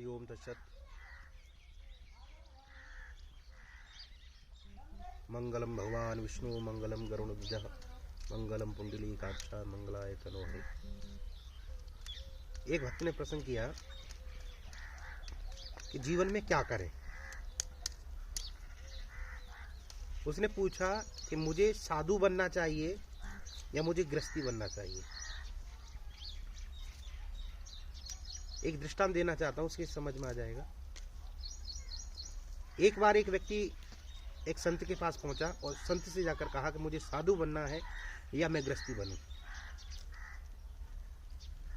हरि ओम तत्सत। मंगलम भगवान विष्णु मंगलम गरुणध्वज मंगलम पुंडलीकाक्ष मंगलाय तनोहरि। एक भक्त ने प्रश्न किया कि जीवन में क्या करें। उसने पूछा कि मुझे साधु बनना चाहिए या मुझे गृहस्थी बनना चाहिए। एक दृष्टांत देना चाहता हूं, उसकी समझ में आ जाएगा। एक बार एक व्यक्ति एक संत के पास पहुंचा और संत से जाकर कहा कि मुझे साधु बनना है या मैं गृहस्थी बनूं।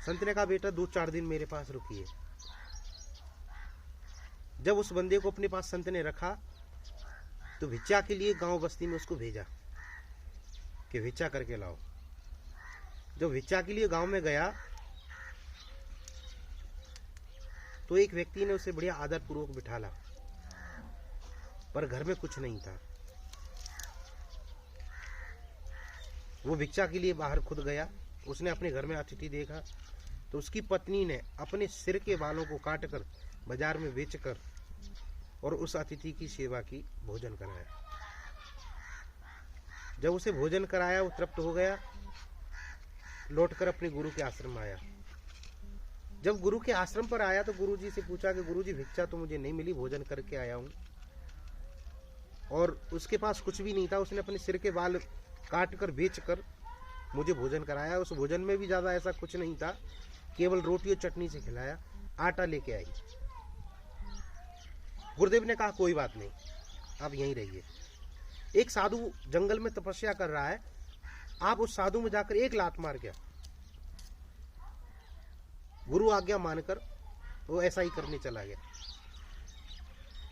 संत ने कहा बेटा 2-4 दिन मेरे पास रुकिए। जब उस बंदे को अपने पास संत ने रखा तो भिक्षा के लिए गांव बस्ती में उसको भेजा कि भिक्षा करके लाओ। जब भिक्षा के लिए गांव में गया तो एक व्यक्ति ने उसे बढ़िया आदर पूर्वक बिठाला, पर घर में कुछ नहीं था। वो भिक्षा के लिए बाहर खुद गया। उसने अपने घर में अतिथि देखा तो उसकी पत्नी ने अपने सिर के बालों को काटकर बाजार में बेचकर और उस अतिथि की सेवा की, भोजन कराया। जब उसे भोजन कराया वो तृप्त हो गया, लौटकर अपने गुरु के आश्रम आया। जब गुरु के आश्रम पर आया तो गुरुजी से पूछा कि गुरुजी भिक्षा तो मुझे नहीं मिली, भोजन करके आया हूं। और उसके पास कुछ भी नहीं था। उसने अपने सिर के बाल काट कर बेच कर मुझे भोजन कराया। उस भोजन में भी ज्यादा ऐसा कुछ नहीं था, केवल रोटी और चटनी से खिलाया। आटा लेके आई। गुरुदेव ने कहा कोई बात नहीं, आप यहीं रहिए। एक साधु जंगल में तपस्या कर रहा है, आप उस साधु में जाकर एक लात मार गया। गुरु आज्ञा मानकर वो ऐसा ही करने चला गया।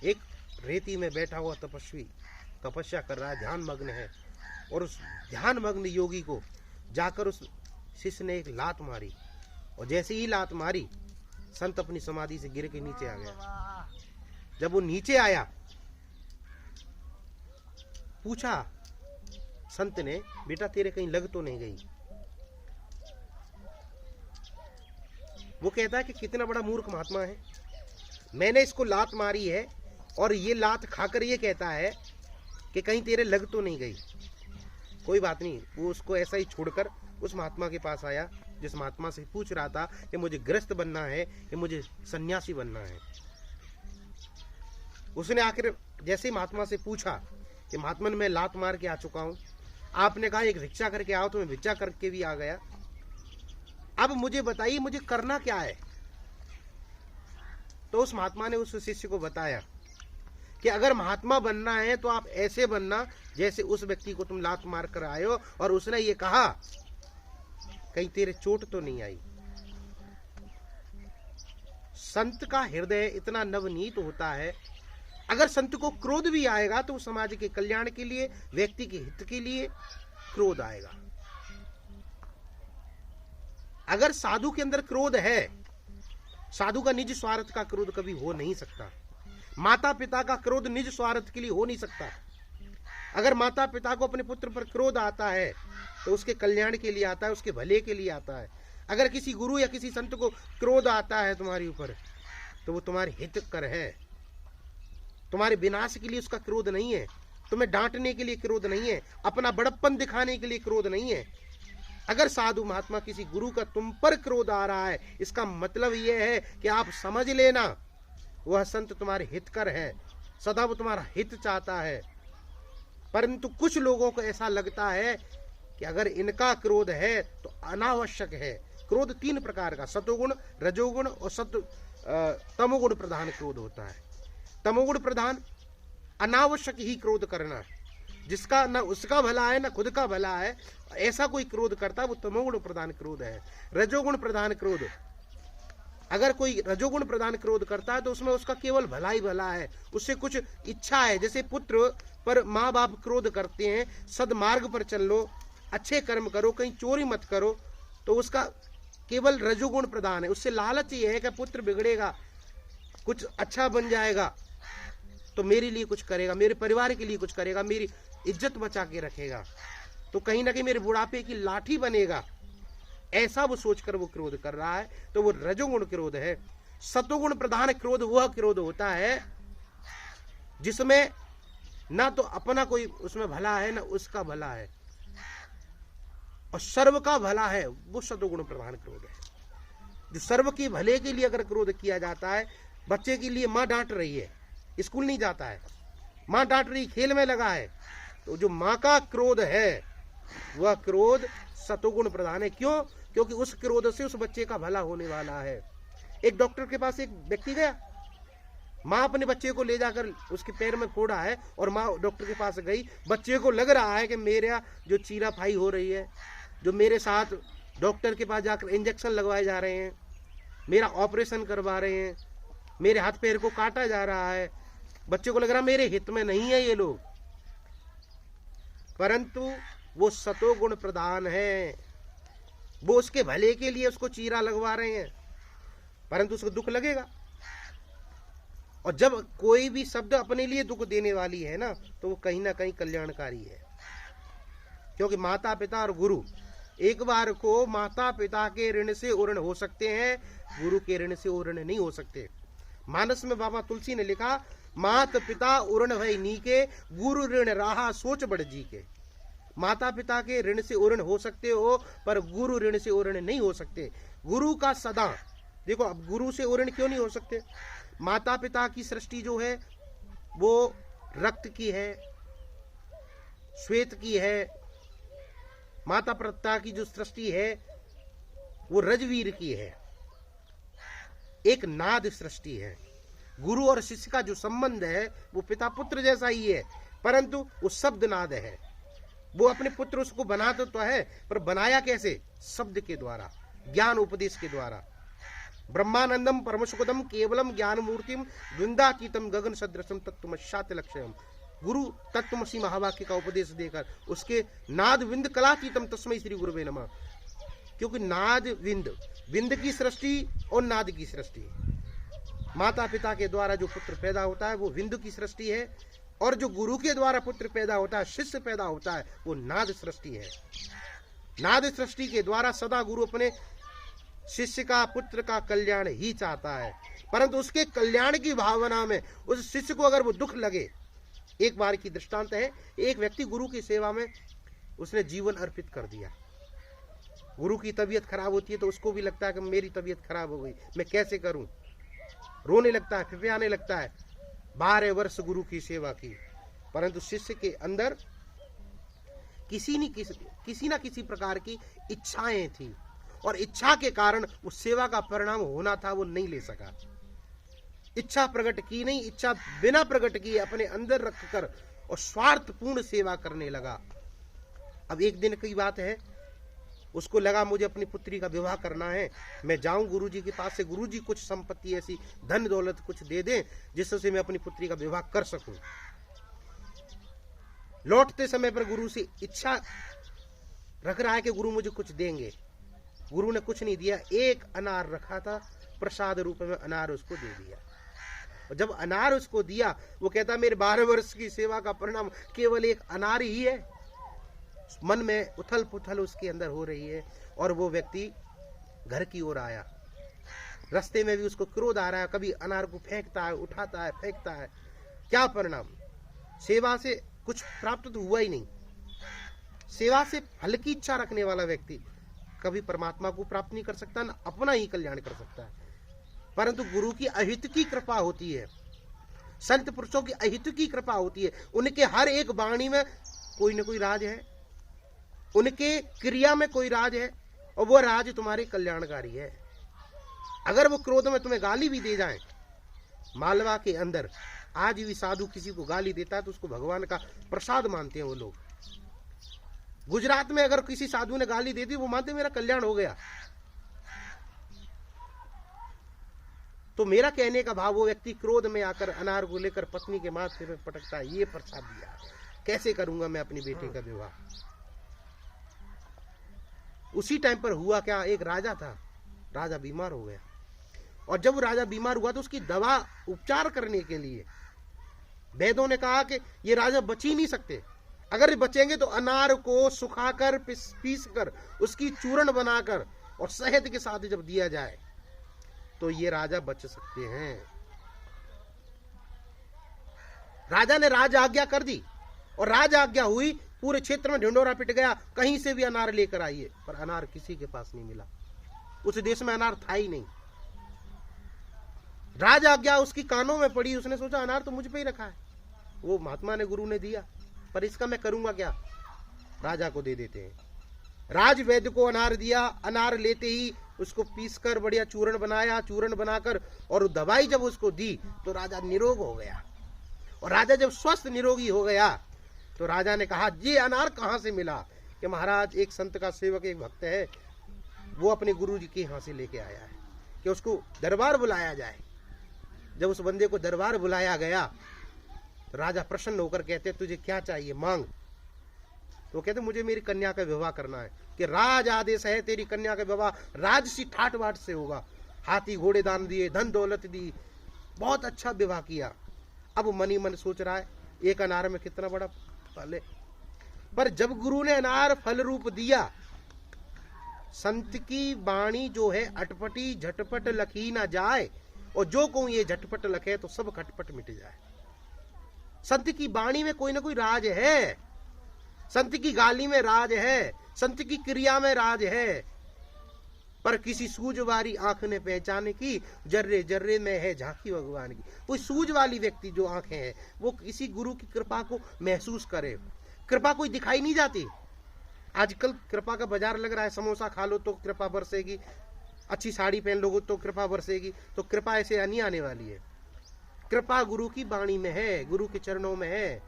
एक रेती में बैठा हुआ तपस्वी तपस्या कर रहा है, ध्यान मग्न है, और उस ध्यान मग्न योगी को जाकर उस शिष्य ने एक लात मारी। और जैसे ही लात मारी संत अपनी समाधि से गिर के नीचे आ गया। जब वो नीचे आया पूछा संत ने, बेटा तेरे कहीं लग तो नहीं गई? वो कहता है कि कितना बड़ा मूर्ख महात्मा है, मैंने इसको लात मारी है और ये लात खाकर ये कहता है कि कहीं तेरे लग तो नहीं गई। कोई बात नहीं, वो उसको ऐसा ही छोड़कर उस महात्मा के पास आया जिस महात्मा से पूछ रहा था कि मुझे गृहस्थ बनना है कि मुझे सन्यासी बनना है। उसने आखिर जैसे ही महात्मा से पूछा कि महात्मा मैं लात मार के आ चुका हूं, आपने कहा एक भिक्षा करके आओ, तो मैं भिक्षा करके भी आ गया। अब मुझे बताइए मुझे करना क्या है? तो उस महात्मा ने उस शिष्य को बताया कि अगर महात्मा बनना है तो आप ऐसे बनना जैसे उस व्यक्ति को तुम लात मार कर आए हो। और उसने ये कहा कहीं तेरे चोट तो नहीं आई। संत का हृदय इतना नवनीत होता है, अगर संत को क्रोध भी आएगा तो समाज के कल्याण के लिए, व्यक्ति के हित के लिए क्रोध आएगा। अगर साधु के अंदर क्रोध है, साधु का निज स्वार्थ का क्रोध कभी हो नहीं सकता। माता पिता का क्रोध निज स्वार्थ के लिए हो नहीं सकता। अगर माता पिता को अपने पुत्र पर क्रोध आता है तो उसके कल्याण के लिए आता है, उसके भले के लिए आता है। अगर किसी गुरु या किसी संत को क्रोध आता है तुम्हारे ऊपर तो वो तुम्हारे हित कर है, तुम्हारे विनाश के लिए उसका क्रोध नहीं है, तुम्हें डांटने के लिए क्रोध नहीं है, अपना बड़प्पन दिखाने के लिए क्रोध नहीं है। अगर साधु महात्मा किसी गुरु का तुम पर क्रोध आ रहा है, इसका मतलब यह है कि आप समझ लेना वह संत तुम्हारे हितकर है, सदा वो तुम्हारा हित चाहता है। परंतु कुछ लोगों को ऐसा लगता है कि अगर इनका क्रोध है तो अनावश्यक है। क्रोध 3 प्रकार का, सतोगुण, रजोगुण और तमोगुण प्रधान क्रोध होता है। तमोगुण प्रधान अनावश्यक ही क्रोध करना, जिसका न उसका भला है न खुद का भला है, ऐसा कोई क्रोध करता है वो तमोगुण प्रधान क्रोध है। रजोगुण प्रधान क्रोध, अगर कोई रजोगुण प्रधान क्रोध करता है तो उसमें उसका केवल भला ही भला है, उससे कुछ इच्छा है। जैसे पुत्र पर माँ बाप क्रोध करते हैं, सदमार्ग पर चल लो, अच्छे कर्म करो, कहीं चोरी मत करो, तो उसका केवल रजोगुण प्रधान है। उससे लालच ये है कि पुत्र बिगड़ेगा, कुछ अच्छा बन जाएगा तो मेरे लिए कुछ करेगा, मेरे परिवार के लिए कुछ करेगा, मेरी इज्जत बचा के रखेगा, तो कहीं ना कहीं मेरे बुढ़ापे की लाठी बनेगा, ऐसा वो सोचकर वो क्रोध कर रहा है, तो वो रजोगुण क्रोध है। सतोगुण प्रधान क्रोध वह क्रोध होता है जिसमें ना तो अपना कोई उसमें भला है ना उसका भला है, और सर्व का भला है, वो सतोगुण प्रधान क्रोध है। जो सर्व के भले के लिए अगर क्रोध किया जाता है, बच्चे के लिए माँ डांट रही है, स्कूल नहीं जाता है, माँ डांट रही, खेल में लगा है, तो जो माँ का क्रोध है वह क्रोध सतोगुण प्रधान है। क्यों? क्योंकि उस क्रोध से उस बच्चे का भला होने वाला है। एक डॉक्टर के पास एक व्यक्ति गया, माँ अपने बच्चे को ले जाकर उसके पैर में फोड़ा है, और माँ डॉक्टर के पास गई, बच्चे को लग रहा है कि मेरा जो चीराफाई हो रही है, जो मेरे साथ डॉक्टर के पास जाकर इंजेक्शन लगवाए जा रहे हैं, मेरा ऑपरेशन करवा रहे हैं, मेरे हाथ पैर को काटा जा रहा है, बच्चे को लग रहा मेरे हित में नहीं है ये लोग, परंतु वो सतोगुण प्रधान है, वो उसके भले के लिए उसको चीरा लगवा रहे हैं, परंतु उसको दुख लगेगा। और जब कोई भी शब्द अपने लिए दुख देने वाली है ना, तो वो कहीं ना कहीं कल्याणकारी है। क्योंकि माता पिता और गुरु एक बार को माता पिता के ऋण से उऋण हो सकते हैं, गुरु के ऋण से उऋण नहीं हो सकते। मानस में बाबा तुलसी ने लिखा, मात पिता उऋण भई नीके, गुरु ऋण राहा सोच बढ़ जी के। माता पिता के ऋण से उऋण हो सकते हो, पर गुरु ऋण से उऋण नहीं हो सकते। गुरु का सदा देखो, अब गुरु से उऋण क्यों नहीं हो सकते? माता पिता की सृष्टि जो है वो रक्त की है, श्वेत की है, माता पिता की जो सृष्टि है वो रजवीर की है, एक नाद सृष्टि है। गुरु और शिष्य का जो संबंध है वो पिता पुत्र जैसा ही है, परंतु वो शब्द नाद है। वो अपने पुत्र उसको बनाता तो है, पर बनाया कैसे? शब्द के द्वारा, ज्ञान उपदेश के द्वारा। ब्रह्मानंदम परमसुखदम केवलम ज्ञान मूर्तिम द्वंद्वातीतम गगन सदृशम तत्वमशात लक्ष्यम। गुरु तत्वमसी महावाक्य का उपदेश देकर उसके नाद विंद कलातीतम तस्मै श्री गुरुवे नमः। क्योंकि नाद विंद, विंद की सृष्टि और नाद की सृष्टि, माता पिता के द्वारा जो पुत्र पैदा होता है वो विंद की सृष्टि है, और जो गुरु के द्वारा पुत्र पैदा होता है, शिष्य पैदा होता है, वो नाद सृष्टि है। नाद सृष्टि के द्वारा सदा गुरु अपने शिष्य का, पुत्र का कल्याण ही चाहता है, परंतु उसके कल्याण की भावना में उस शिष्य को अगर वो दुख लगे। एक बार की दृष्टांत है, एक व्यक्ति गुरु की सेवा में उसने जीवन अर्पित कर दिया। गुरु की तबीयत खराब होती है तो उसको भी लगता है कि मेरी तबीयत खराब हो गई, मैं कैसे करूं, रोने लगता है, फिफियाने लगता है। 12 वर्ष गुरु की सेवा की, परंतु शिष्य के अंदर किसी न किसी प्रकार की इच्छाएं थी, और इच्छा के कारण उस सेवा का परिणाम होना था वो नहीं ले सका। इच्छा प्रकट की नहीं, इच्छा बिना प्रकट किए अपने अंदर रखकर और स्वार्थपूर्ण सेवा करने लगा। अब एक दिन की बात है, उसको लगा मुझे अपनी पुत्री का विवाह करना है, मैं जाऊं गुरुजी के पास से, गुरुजी कुछ संपत्ति ऐसी धन दौलत कुछ दे दें जिससे मैं अपनी पुत्री का विवाह कर सकूं। लौटते समय पर गुरु से इच्छा रख रहा है कि गुरु मुझे कुछ देंगे। गुरु ने कुछ नहीं दिया, एक अनार रखा था, प्रसाद रूप में अनार उसको दे दिया। और जब अनार उसको दिया, वो कहता मेरे 12 वर्ष की सेवा का परिणाम केवल एक अनार ही है। मन में उथल पुथल उसके अंदर हो रही है, और वो व्यक्ति घर की ओर आया। रास्ते में भी उसको क्रोध आ रहा है, कभी अनार को फेंकता है, उठाता है, फेंकता है। क्या परिणाम? सेवा से कुछ प्राप्त तो हुआ ही नहीं। सेवा से फल की इच्छा रखने वाला व्यक्ति कभी परमात्मा को प्राप्त नहीं कर सकता, ना अपना ही कल्याण कर सकता है। परंतु गुरु की अहित की कृपा होती है, संत पुरुषों की अहित की कृपा होती है। उनके हर एक वाणी में कोई न कोई राज है, उनके क्रिया में कोई राज है, और वो राज तुम्हारे कल्याणकारी है। अगर वो क्रोध में तुम्हें गाली भी दे जाएं, मालवा के अंदर आज भी साधु किसी को गाली देता है तो उसको भगवान का प्रसाद मानते हैं वो लोग। गुजरात में अगर किसी साधु ने गाली दे दी, वो मानते मेरा कल्याण हो गया। तो मेरा कहने का भाव, वो व्यक्ति क्रोध में आकर अनार को लेकर पत्नी के माथे में पटकता है, ये प्रसाद दिया, कैसे करूंगा मैं अपनी बेटी का विवाह। उसी टाइम पर हुआ क्या, एक राजा था, राजा बीमार हो गया, और जब राजा बीमार हुआ तो उसकी दवा उपचार करने के लिए वैद्यों ने कहा कि ये राजा बच ही नहीं सकते, अगर बचेंगे तो अनार को सुखाकर पीस कर उसकी चूर्ण बनाकर और शहद के साथ जब दिया जाए तो ये राजा बच सकते हैं। राजा ने राज आज्ञा कर दी और राज आज्ञा हुई, पूरे क्षेत्र में ढिंडोरा पिट गया, कहीं से भी अनार लेकर आइए, पर अनार किसी के पास नहीं मिला। उस देश में अनार था ही नहीं। राज आज्ञा उसकी कानों में पड़ी, उसने सोचा अनार तो मुझ पे ही रखा है, वो महात्मा ने गुरु ने दिया, पर इसका मैं करूंगा क्या, राजा को दे देते हैं। राज वैद्य को अनार दिया, अनार लेते ही उसको पीसकर बढ़िया चूर्ण बनाया, चूर्ण बनाकर और दवाई जब उसको दी तो राजा निरोग हो गया। और राजा जब स्वस्थ निरोगी हो गया तो राजा ने कहा ये अनार कहां से मिला, कि महाराज एक संत का सेवक, एक भक्त है, वो अपने गुरु जी के यहां से लेके आया है, कि उसको दरबार बुलाया जाए। जब उस बंदे को दरबार बुलाया गया तो राजा प्रसन्न होकर कहते तुझे क्या चाहिए मांग। तो कहते मुझे मेरी कन्या का विवाह करना है, कि राज आदेश है तेरी कन्या का विवाह राजसी ठाट बाट से होगा। हाथी घोड़े दान दिए, धन दौलत दी, बहुत अच्छा विवाह किया। अब मन ही मन सोच रहा है एक अनार में कितना बड़ा फल है, पर जब गुरु ने अनार फल रूप दिया, संत की वाणी जो है अटपटी झटपट लखी ना जाए, और जो कहूं ये झटपट लखे तो सब खटपट मिट जाए। संत की वाणी में कोई ना कोई राज है, संत की गाली में राज है, संत की क्रिया में राज है, पर किसी सूझ वाली आंख ने पहचाने की, जर्रे जर्रे में है झांकी भगवान की। कोई सूझ वाली व्यक्ति जो आंखें हैं वो किसी गुरु की कृपा को महसूस करे। कृपा कोई दिखाई नहीं जाती। आजकल कृपा का बाजार लग रहा है, समोसा खा लो तो कृपा बरसेगी, अच्छी साड़ी पहन लोगे तो कृपा बरसेगी, तो कृपा ऐसे नहीं आने वाली है। कृपा गुरु की वाणी में है, गुरु के चरणों में है,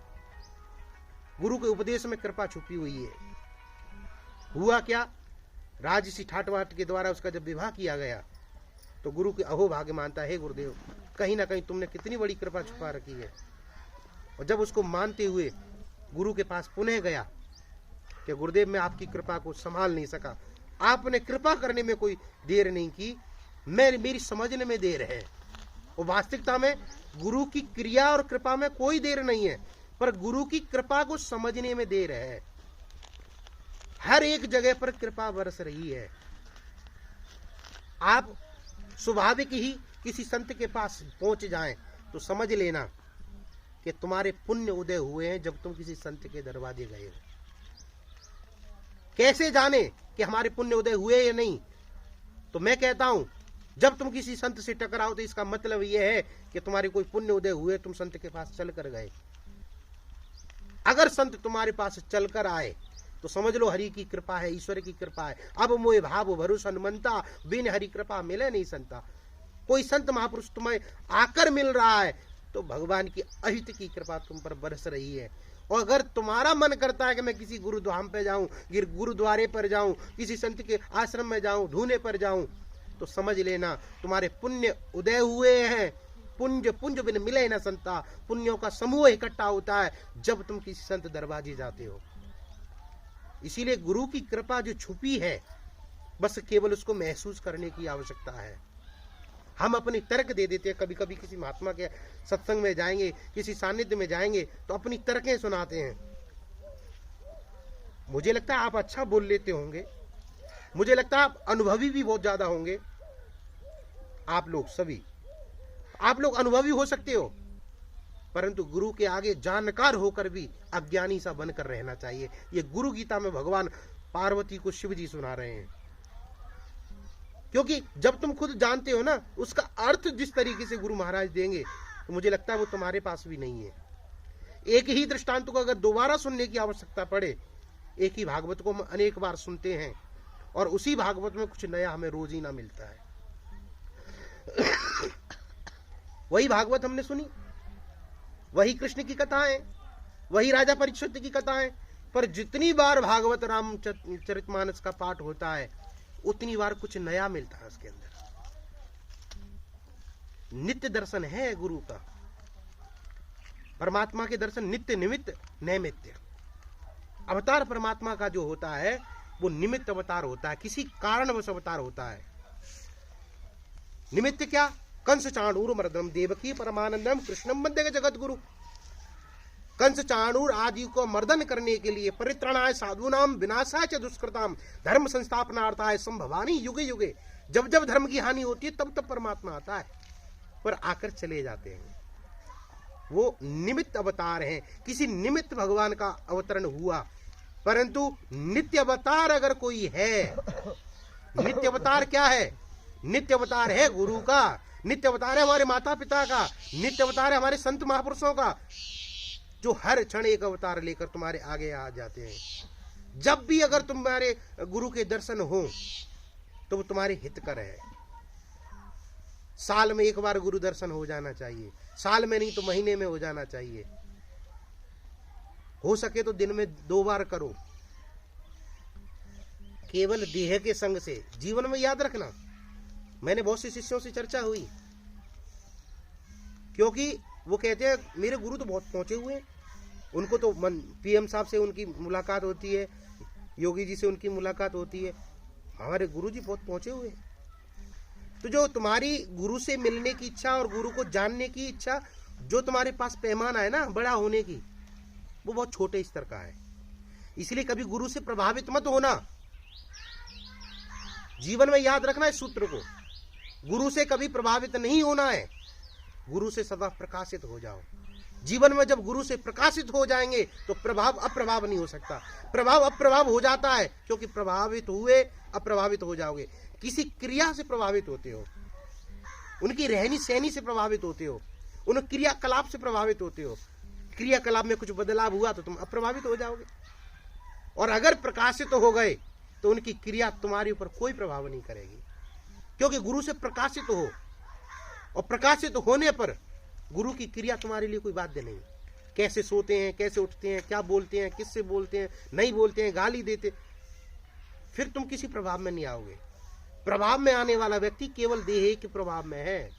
गुरु के उपदेश में कृपा छुपी हुई है। हुआ क्या, राजसी ठाटवाट के द्वारा उसका जब विवाह किया गया तो गुरु के अहोभाग्य मानता है, गुरुदेव कहीं ना कहीं तुमने कितनी बड़ी कृपा छुपा रखी है। और जब उसको मानते हुए गुरु के पास पुनः गया कि गुरुदेव मैं आपकी कृपा को संभाल नहीं सका, आपने कृपा करने में कोई देर नहीं की, मेरी समझने में देर है। और वास्तविकता में गुरु की क्रिया और कृपा में कोई देर नहीं है, पर गुरु की कृपा को समझने में देर है। हर एक जगह पर कृपा बरस रही है। आप स्वाभाविक ही किसी संत के पास पहुंच जाएं तो समझ लेना कि तुम्हारे पुण्य उदय हुए हैं जब तुम किसी संत के दरवाजे गए हो। कैसे जाने कि हमारे पुण्य उदय हुए या नहीं? तो मैं कहता हूं जब तुम किसी संत से टकराओ तो इसका मतलब यह है कि तुम्हारे कोई पुण्य उदय हुए, तुम संत के पास चल कर गए। अगर संत तुम्हारे पास चलकर आए तो समझ लो हरि की कृपा है, ईश्वर की कृपा है। अब मोए भाव भरोसा हनुमंता, बिन हरि कृपा मिले नहीं संता। कोई संत महापुरुष तुम्हें आकर मिल रहा है तो भगवान की अहित की कृपा तुम पर बरस रही है। और अगर तुम्हारा मन करता है कि मैं किसी गुरुधाम पे जाऊं, गुरुद्वारे पर जाऊं, किसी संत के आश्रम में जाऊं, ढूंढे पर जाऊं, तो समझ लेना तुम्हारे पुण्य उदय हुए हैं। पुंज पुंज बिन मिले न संता, पुण्यों का समूह इकट्ठा होता है जब तुम किसी संत दरवाजे जाते हो। इसीलिए गुरु की कृपा जो छुपी है बस केवल उसको महसूस करने की आवश्यकता है। हम अपनी तर्क दे देते हैं, कभी कभी किसी महात्मा के सत्संग में जाएंगे, किसी सानिध्य में जाएंगे तो अपनी तर्कें सुनाते हैं। मुझे लगता है आप अच्छा बोल लेते होंगे, मुझे लगता है आप अनुभवी भी बहुत ज्यादा होंगे। आप लोग अनुभवी हो सकते हो, परंतु गुरु के आगे जानकार होकर भी अज्ञानी सा बनकर रहना चाहिए। ये गुरु गीता में भगवान पार्वती को शिव जी सुना रहे हैं। क्योंकि जब तुम खुद जानते हो ना उसका अर्थ जिस तरीके से गुरु महाराज देंगे तो मुझे लगता है वो तुम्हारे पास भी नहीं है। एक ही दृष्टांत को अगर दोबारा सुनने की आवश्यकता पड़े, एक ही भागवत को हम अनेक बार सुनते हैं और उसी भागवत में कुछ नया हमें रोज ही ना मिलता है। वही भागवत हमने सुनी, वही कृष्ण की कथाएं, वही राजा परीक्षित की कथाएं, पर जितनी बार भागवत रामचरितमानस का पाठ होता है उतनी बार कुछ नया मिलता है उसके अंदर। नित्य दर्शन है गुरु का। परमात्मा के दर्शन नित्य निमित्त नैमित्य। अवतार परमात्मा का जो होता है वो निमित्त अवतार होता है, किसी कारणवश अवतार होता है। निमित्त क्या? कंस चाणूर मर्दनम देवकी परमानंदम कृष्णम वंदे जगत गुरु। कंस चाणूर आदि को मर्दन करने के लिए, परित्राणाय साधूनाम विनाशाय च दुष्कृताम धर्म संस्थापनार्थाय संभवानी युगे युगे, जब जब धर्म की हानि होती है तब तब परमात्मा आता है, पर आकर चले जाते हैं। वो निमित्त अवतार हैं, किसी निमित्त भगवान का अवतरण हुआ, परंतु नित्य अवतार अगर कोई है, नित्य अवतार क्या है? नित्य अवतार है गुरु का, नित्य अवतार है हमारे माता पिता का, नित्य अवतार है हमारे संत महापुरुषों का, जो हर क्षण एक अवतार लेकर तुम्हारे आगे आ जाते हैं। जब भी अगर तुम्हारे गुरु के दर्शन हो तो वो तुम्हारे हित कर है। साल में एक बार गुरु दर्शन हो जाना चाहिए, साल में नहीं तो महीने में हो जाना चाहिए, हो सके तो दिन में 2 बार करो। केवल देह के संग से जीवन में याद रखना, मैंने बहुत से शिष्यों से चर्चा हुई, क्योंकि वो कहते हैं मेरे गुरु तो बहुत पहुंचे हुए हैं, उनको तो पीएम साहब से उनकी मुलाकात होती है, योगी जी से उनकी मुलाकात होती है, हमारे गुरु जी बहुत पहुंचे हुए हैं। तो जो तुम्हारी गुरु से मिलने की इच्छा और गुरु को जानने की इच्छा, जो तुम्हारे पास पैमाना है ना बड़ा होने की, वो बहुत छोटे स्तर का है। इसलिए कभी गुरु से प्रभावित मत होना। जीवन में याद रखना इस सूत्र को, गुरु से कभी प्रभावित नहीं होना है, गुरु से सदा प्रकाशित हो जाओ। जीवन में जब गुरु से प्रकाशित हो जाएंगे तो प्रभाव अप्रभाव नहीं हो सकता। प्रभाव अप्रभाव हो जाता है क्योंकि प्रभावित हुए अप्रभावित हो जाओगे। किसी क्रिया से प्रभावित होते हो, उनकी रहनी सहनी से प्रभावित होते हो, उन क्रियाकलाप से प्रभावित होते हो। क्रियाकलाप में कुछ बदलाव हुआ तो तुम अप्रभावित हो जाओगे, और अगर प्रकाशित हो गए तो उनकी क्रिया तुम्हारे ऊपर कोई प्रभाव नहीं करेगी, क्योंकि गुरु से प्रकाशित हो, और प्रकाशित होने पर गुरु की क्रिया तुम्हारे लिए कोई बाध्य नहीं। कैसे सोते हैं, कैसे उठते हैं, क्या बोलते हैं, किससे बोलते हैं, नहीं बोलते हैं, गाली देते, फिर तुम किसी प्रभाव में नहीं आओगे। प्रभाव में आने वाला व्यक्ति केवल देह के प्रभाव में है,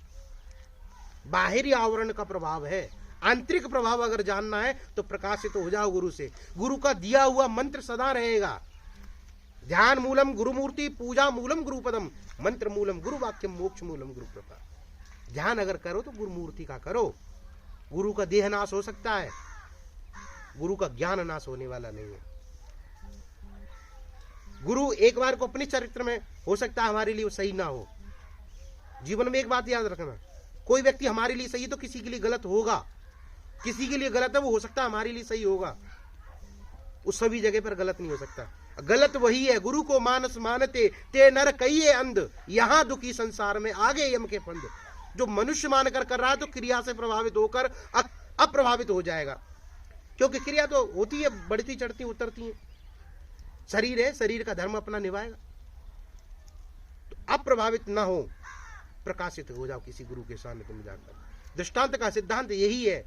बाहरी आवरण का प्रभाव है। आंतरिक प्रभाव अगर जानना है तो प्रकाशित तो हो जाओ गुरु से। गुरु का दिया हुआ मंत्र सदा रहेगा, ध्यान मूलम गुरुमूर्ति, पूजा मूलम गुरुपदम, मंत्र मूलम गुरु वाक्यम, मोक्ष मूलम गुरु कृपा। ध्यान अगर करो तो गुरुमूर्ति का करो। गुरु का देह नाश हो सकता है, गुरु का ज्ञान नाश होने वाला नहीं है। गुरु एक बार को अपने चरित्र में हो सकता है हमारे लिए सही ना हो। जीवन में एक बात याद रखना, कोई व्यक्ति हमारे लिए सही है तो किसी के लिए गलत होगा, किसी के लिए गलत है वो हो सकता है हमारे लिए सही होगा, उस सभी जगह पर गलत नहीं हो सकता। गलत वही है, गुरु को मानस मानते ते नर कहिए अंध, यहां दुखी संसार में आगे यम के फंद। जो मनुष्य मानकर कर रहा है तो क्रिया से प्रभावित होकर अप्रभावित हो जाएगा, क्योंकि क्रिया तो होती है, बढ़ती चढ़ती उतरती है। शरीर है, शरीर का धर्म अपना निभाएगा, तो अप्रभावित ना हो, प्रकाशित हो जाओ किसी गुरु के सामने तुम जाकर। दृष्टांत का सिद्धांत यही है।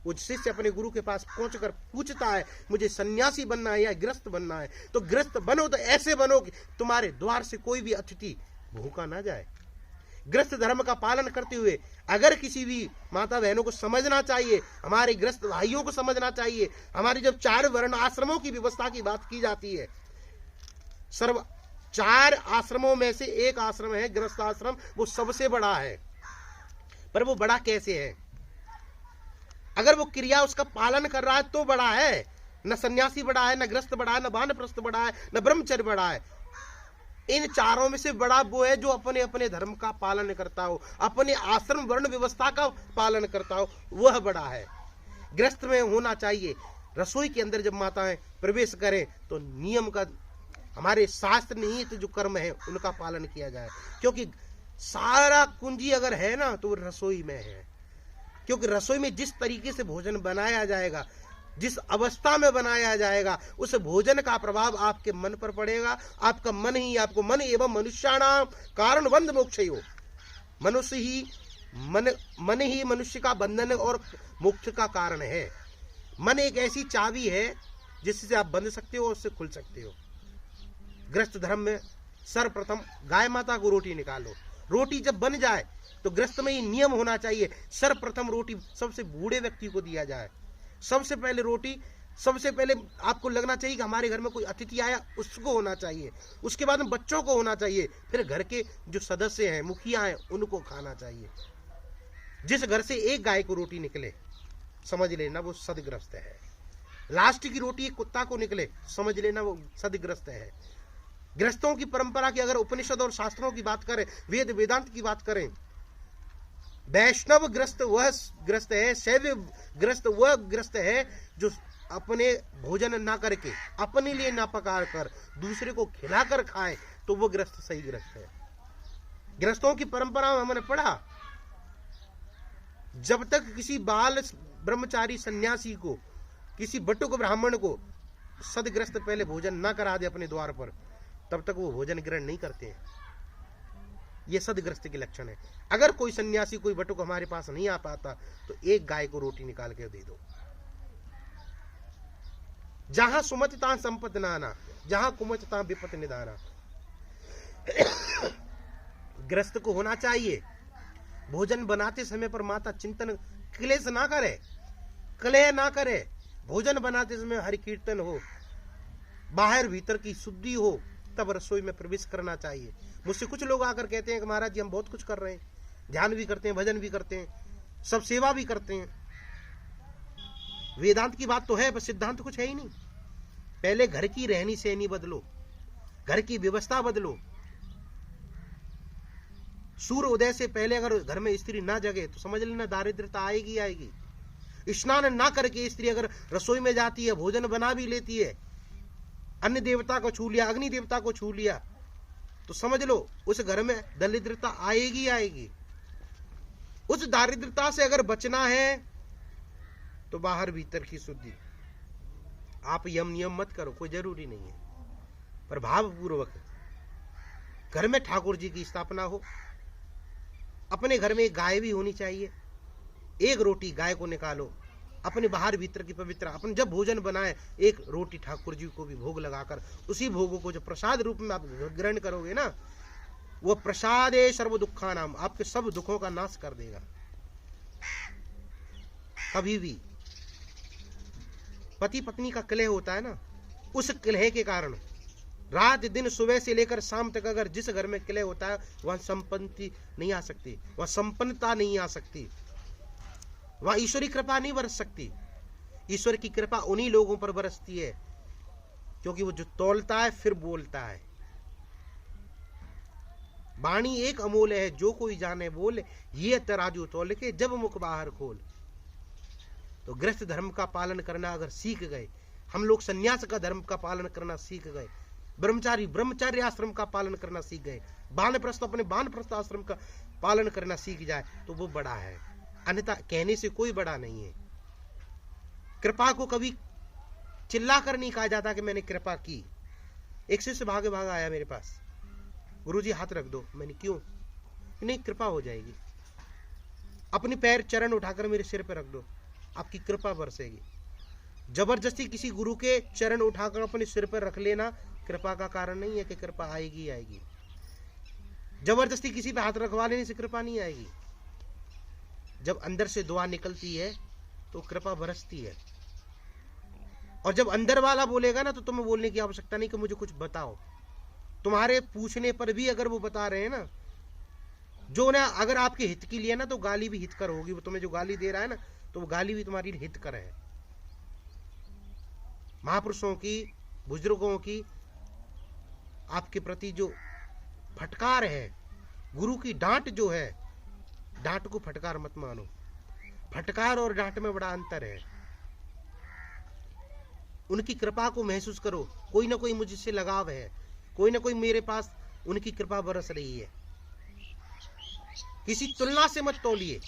वो शिष्य अपने गुरु के पास पहुंचकर पूछता है मुझे सन्यासी बनना है या गृहस्थ बनना है, तो गृहस्थ बनो तो ऐसे बनो कि तुम्हारे द्वार से कोई भी अतिथि भूखा ना जाए। गृहस्थ धर्म का पालन करते हुए अगर किसी भी माता बहनों को समझना चाहिए, हमारे गृहस्थ भाइयों को समझना चाहिए, हमारी जब 4 वर्ण आश्रमों की व्यवस्था की बात की जाती है, 4 आश्रमों में से एक आश्रम है गृहस्थ आश्रम, वो सबसे बड़ा है। पर वो बड़ा कैसे है? अगर वो क्रिया उसका पालन कर रहा है तो बड़ा है। न सन्यासी बड़ा है, न गृहस्थ बड़ा है, न वानप्रस्थ बड़ा है, न ब्रह्मचर्य बड़ा है। इन चारों में से बड़ा वो है जो अपने अपने धर्म का पालन करता हो, अपने आश्रम वर्ण व्यवस्था का पालन करता हो, वह बड़ा है। गृहस्थ में होना चाहिए, रसोई के अंदर जब माताएं प्रवेश करें तो नियम का, हमारे शास्त्र निहित जो कर्म है उनका पालन किया जाए, क्योंकि सारा कुंजी अगर है ना तो रसोई में है। क्योंकि रसोई में जिस तरीके से भोजन बनाया जाएगा, जिस अवस्था में बनाया जाएगा, उस भोजन का प्रभाव आपके मन पर पड़ेगा। आपका मन ही आपको, मन एवं मनुष्याणाम कारण बंध मोक्षयो, मनुष्य ही मन ही मनुष्य का बंधन और मोक्ष का कारण है। मन एक ऐसी चाबी है जिससे आप बंध सकते हो और उससे खुल सकते हो। गृहस्थ धर्म में सर्वप्रथम गाय माता को रोटी निकालो। रोटी जब बन जाए तो गृहस्थ में ये नियम होना चाहिए, सर्वप्रथम रोटी सबसे बूढ़े व्यक्ति को दिया जाए। सबसे पहले रोटी, सबसे पहले आपको लगना चाहिए कि हमारे घर में कोई अतिथि आया, उसको होना चाहिए। उसके बाद में बच्चों को होना चाहिए, फिर घर के जो सदस्य हैं, मुखिया हैं, उनको खाना चाहिए। जिस घर से एक गाय को रोटी निकले, समझ लेना वो सदग्रस्त है। लास्ट की रोटी एक कुत्ता को निकले, समझ लेना वो सदग्रस्त है। गृहस्थों की परंपरा की अगर उपनिषद और शास्त्रों की बात करें, वेद वेदांत की बात करें, वैष्णव ग्रस्त वह ग्रस्त है, शैव ग्रस्त वह ग्रस्त है जो अपने भोजन ना करके, अपने लिए ना पका कर दूसरे को खिलाकर खाए, तो वो ग्रस्त सही ग्रस्त है। ग्रस्तों की परंपरा में हमने पढ़ा, जब तक किसी बाल ब्रह्मचारी सन्यासी को, किसी बटुक ब्राह्मण को सदग्रस्त पहले भोजन ना करा दे अपने द्वार पर, तब तक वो भोजन ग्रहण नहीं करते हैं। ये सदग्रस्त के लक्षण है। अगर कोई सन्यासी, कोई बटुक हमारे पास नहीं आ पाता, तो एक गाय को रोटी निकाल के दे दो। जहां सुमत तहां संपत नाना, जहां कुमत तहां विपत निदाना। ग्रस्त को होना चाहिए भोजन बनाते समय पर माता चिंतन, क्लेश ना करे, कलह ना करे। भोजन बनाते समय हरि कीर्तन हो, बाहर भीतर की शुद्धि हो, तब रसोई में प्रवेश करना चाहिए। मुझसे कुछ लोग आकर कहते हैं कि महाराज जी हम बहुत कुछ कर रहे हैं, ध्यान भी करते हैं, भजन भी करते हैं, सब सेवा भी करते हैं, वेदांत की बात तो है, पर सिद्धांत कुछ है ही नहीं। पहले घर की रहनी सहनी बदलो, घर की व्यवस्था बदलो। सूर्य उदय से पहले अगर घर में स्त्री ना जगे तो समझ लेना दारिद्रता आएगी आएगी। स्नान ना करके स्त्री अगर रसोई में जाती है, भोजन बना भी लेती है, अन्य देवता को छू लिया, अग्नि देवता को छू लिया, तो समझ लो उस घर में दरिद्रता आएगी आएगी। उस दारिद्रता से अगर बचना है तो बाहर भीतर की शुद्धि। आप यम नियम मत करो, कोई जरूरी नहीं है, पर भावपूर्वक घर में ठाकुर जी की स्थापना हो। अपने घर में एक गाय भी होनी चाहिए, एक रोटी गाय को निकालो, अपने बाहर भीतर की पवित्र, अपन जब भोजन बनाए एक रोटी ठाकुर जी को भी भोग लगाकर, उसी भोगों को जो प्रसाद रूप में आप ग्रहण करोगे ना, वो प्रसादे सर्व दुखा नाम, आपके सब दुखों का नाश कर देगा। कभी भी पति पत्नी का कलह होता है ना, उस कलह के कारण रात दिन सुबह से लेकर शाम तक अगर जिस घर में कलह होता है, वहां संपत्ति नहीं आ सकती, वहां संपन्नता नहीं आ सकती, वहां ईश्वरी कृपा नहीं बरस सकती। ईश्वर की कृपा उन्हीं लोगों पर बरसती है क्योंकि वो जो तौलता है फिर बोलता है। वाणी एक अमोल है, जो कोई जाने बोल, ये तराजू तौल के जब मुख बाहर खोल। तो गृहस्थ धर्म का पालन करना अगर सीख गए, हम लोग सन्यास का धर्म का पालन करना सीख गए, ब्रह्मचारी ब्रह्मचर्य आश्रम का पालन करना सीख गए, वानप्रस्थ अपने वानप्रस्थ आश्रम का पालन करना सीख जाए, तो वो बड़ा है। अन्यथा कहने से कोई बड़ा नहीं है। कृपा को कभी चिल्ला कर नहीं कहा जाता कि मैंने कृपा की। एक शिष्य भागे भागा आया मेरे पास, गुरुजी हाथ रख दो। मैंने क्यों? नहीं, कृपा हो जाएगी। अपनी पैर चरण उठाकर मेरे सिर पर रख दो, आपकी कृपा बरसेगी। जबरदस्ती किसी गुरु के चरण उठाकर अपने सिर पर रख लेना कृपा का कारण नहीं है कि कृपा आएगी आएगी। जबरदस्ती किसी पे हाथ रखवा लेने से कृपा नहीं आएगी। जब अंदर से दुआ निकलती है तो कृपा बरसती है। और जब अंदर वाला बोलेगा ना, तो तुम्हें बोलने की आवश्यकता नहीं कि मुझे कुछ बताओ। तुम्हारे पूछने पर भी अगर वो बता रहे हैं ना, जो ना अगर आपके हित के लिए ना, तो गाली भी हितकर होगी। वो तुम्हें जो गाली दे रहा है ना, तो वो गाली भी तुम्हारी हितकर है। महापुरुषों की, बुजुर्गों की आपके प्रति जो फटकार है, गुरु की डांट जो है, डांट को फटकार मत मानो। फटकार और डांट में बड़ा अंतर है। उनकी कृपा को महसूस करो, कोई ना कोई मुझसे लगाव है, कोई ना कोई मेरे पास उनकी कृपा बरस रही है। किसी तुलना से मत तौलिए,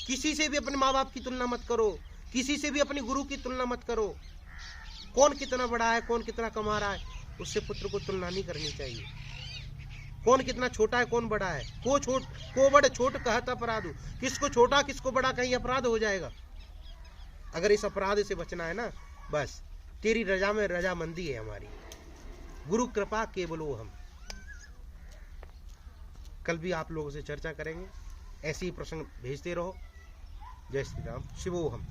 किसी से भी अपने माँ बाप की तुलना मत करो, किसी से भी अपने गुरु की तुलना मत करो। कौन कितना बड़ा है, कौन कितना कमा रहा है, उससे पुत्र को तुलना नहीं करनी चाहिए। कौन कितना छोटा है, कौन बड़ा है, को बड़े छोट कहता अपराध, किसको छोटा किसको बड़ा कहीं अपराध हो जाएगा। अगर इस अपराध से बचना है ना, बस तेरी रजा में रजामंदी है हमारी। गुरु कृपा केवलो हम। कल भी आप लोगों से चर्चा करेंगे, ऐसे ही प्रसंग भेजते रहो। जय श्री राम, शिवोहम।